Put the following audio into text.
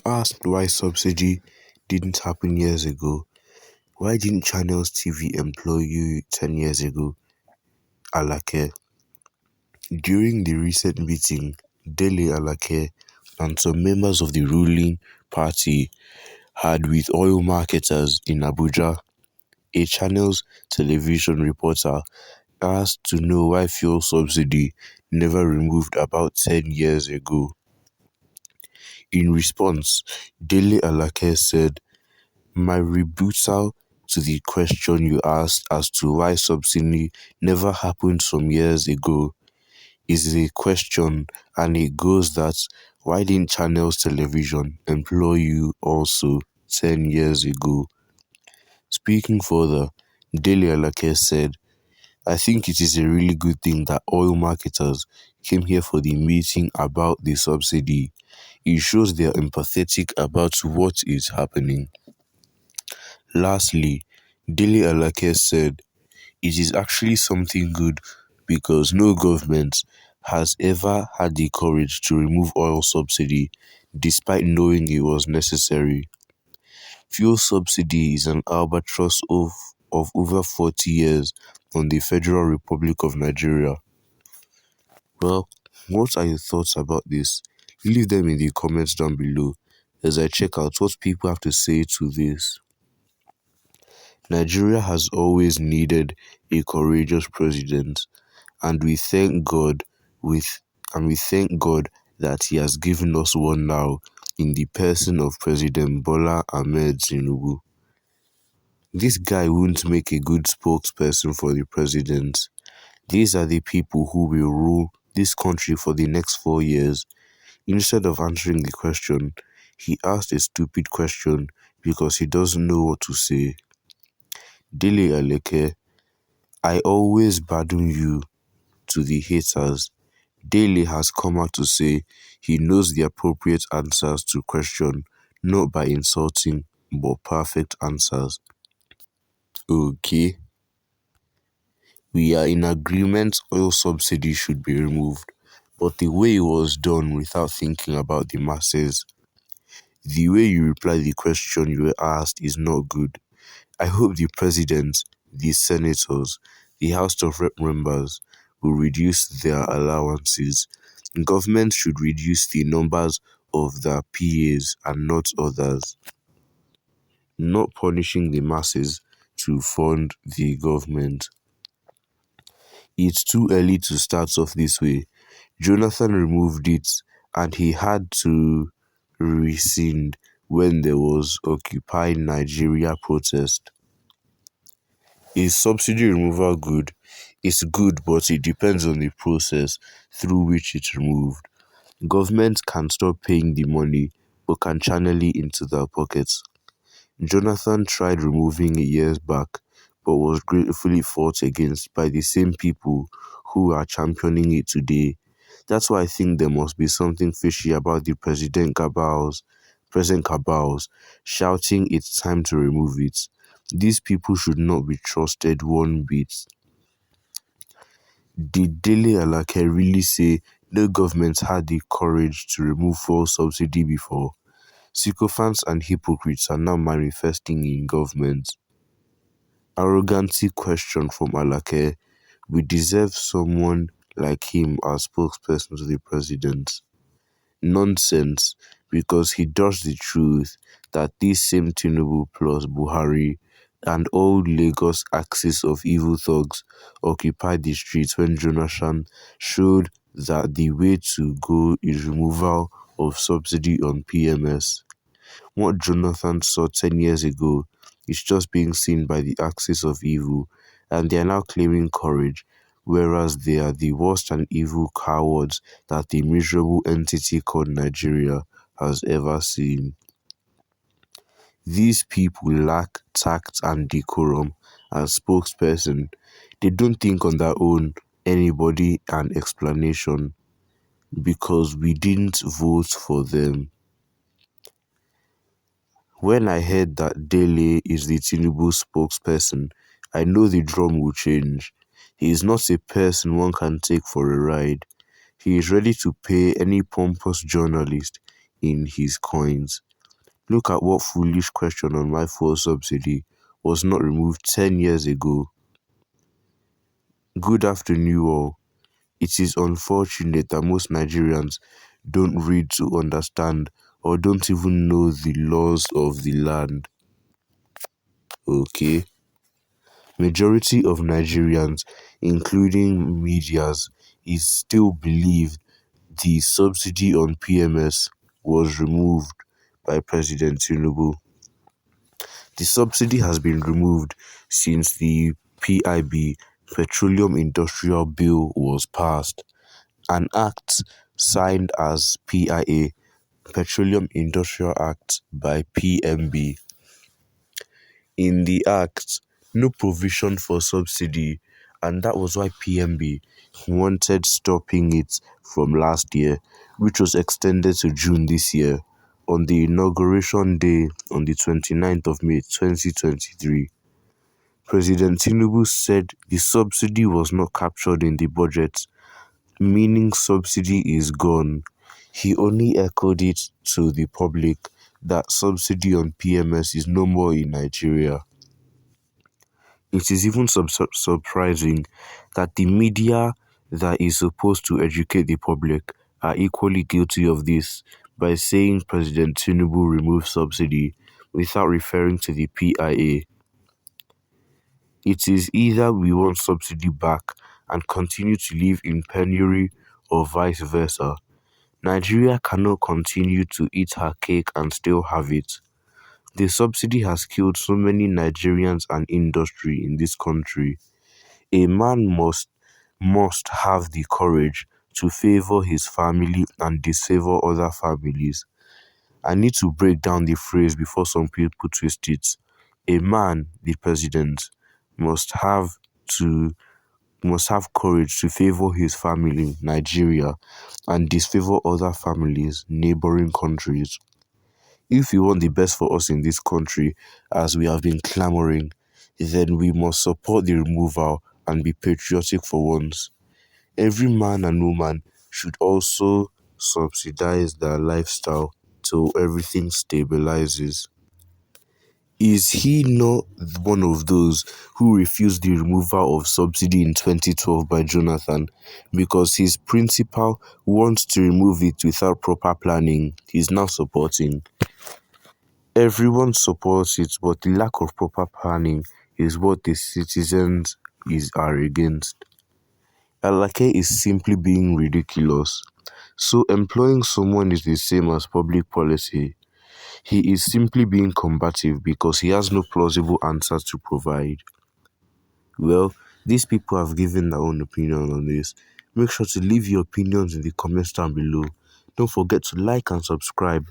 asked why subsidy didn't happen years ago, why didn't Channels TV employ you 10 years ago? Alake. During the recent meeting, Dele Alake and some members of the ruling party had with oil marketers in Abuja. A Channels television reporter asked to know why fuel subsidy never removed about 10 years ago. In response, Dele Alake said, "My rebuttal to the question you asked as to why subsidy never happened some years ago is a question, and it goes that why didn't Channels Television employ you also 10 years ago?" Speaking further, Dele Alake said, "I think it is a really good thing that oil marketers came here for the meeting about the subsidy. It shows they are empathetic about what is happening." Lastly, Dele Alake said, "It is actually something good because no government has ever had the courage to remove oil subsidy despite knowing it was necessary. Fuel subsidy is an albatross of over 40 years on the Federal Republic of Nigeria." Well, what are your thoughts about this? Leave them in the comments down below as I check out what people have to say to this. Nigeria has always needed a courageous president, and we thank God that he has given us one now in the person of President Bola Ahmed Tinubu. This guy won't make a good spokesperson for the president. These are the people who will rule this country for the next 4 years. Instead of answering the question, he asked a stupid question because he doesn't know what to say. Dele Aleke, I always pardon you to the haters. Dele has come out to say he knows the appropriate answers to question, not by insulting, but perfect answers. Okay. We are in agreement oil subsidy should be removed, but the way it was done without thinking about the masses, the way you reply the question you were asked is not good. I hope the president, the senators, the House of Rep members will reduce their allowances. Government should reduce the numbers of their PAs and not others. Not punishing the masses to fund the government. It's too early to start off this way. Jonathan removed it and he had to rescind when there was Occupy Nigeria protest. Is subsidy removal good? It's good, but it depends on the process through which it's removed. Government can stop paying the money but can channel it into their pockets. Jonathan tried removing it years back but was gratefully fought against by the same people who are championing it today. That's why I think there must be something fishy about the present cabals shouting it's time to remove it. These people should not be trusted one bit. Did Dele Alake really say no government had the courage to remove fuel subsidy before? Sycophants and hypocrites are now manifesting in government. Arrogancy question from Alake. We deserve someone like him as spokesperson to the president. Nonsense, because he does the truth that this same Tinubu plus Buhari and old Lagos axis of evil thugs occupied the streets when Jonathan showed that the way to go is removal of subsidy on PMS. What Jonathan saw 10 years ago is just being seen by the axis of evil, and they are now claiming courage, whereas they are the worst and evil cowards that the miserable entity called Nigeria has ever seen. These people lack tact and decorum as spokesperson. They don't think on their own, anybody an explanation, because we didn't vote for them. When I heard that Dele is the Tinubu spokesperson, I know the drum will change. He is not a person one can take for a ride. He is ready to pay any pompous journalist in his coins. Look at what foolish question on my fuel subsidy was not removed 10 years ago. Good afternoon, all. It is unfortunate that most Nigerians don't read to understand or don't even know the laws of the land. Okay? Majority of Nigerians, including medias, is still believe the subsidy on PMS was removed by President Tinubu. The subsidy has been removed since the PIB Petroleum Industrial Bill was passed, an act signed as PIA Petroleum Industrial Act by PMB. In the act, no provision for subsidy, and that was why PMB wanted stopping it from last year, which was extended to June this year on the inauguration day on the 29th of May 2023. President Tinubu said the subsidy was not captured in the budget, meaning subsidy is gone. He only echoed it to the public that subsidy on PMS is no more in Nigeria. It is even surprising that the media that is supposed to educate the public are equally guilty of this by saying President Tinubu removed subsidy without referring to the PIA. It is either we want subsidy back and continue to live in penury or vice versa. Nigeria cannot continue to eat her cake and still have it. The subsidy has killed so many Nigerians and industry in this country. A man must have the courage to favor his family and disfavor other families. I need to break down the phrase before some people twist it. A man, the president, must have to must have courage to favor his family, Nigeria, and disfavor other families, neighboring countries. If we want the best for us in this country, as we have been clamoring, then we must support the removal and be patriotic for once. Every man and woman should also subsidize their lifestyle till everything stabilizes. Is he not one of those who refused the removal of subsidy in 2012 by Jonathan because his principal wants to remove it without proper planning? He's now supporting. Everyone supports it, but the lack of proper planning is what the citizens are against. Alake is simply being ridiculous. So employing someone is the same as public policy. He is simply being combative because he has no plausible answers to provide. Well, these people have given their own opinion on this. Make sure to leave your opinions in the comments down below. Don't forget to like and subscribe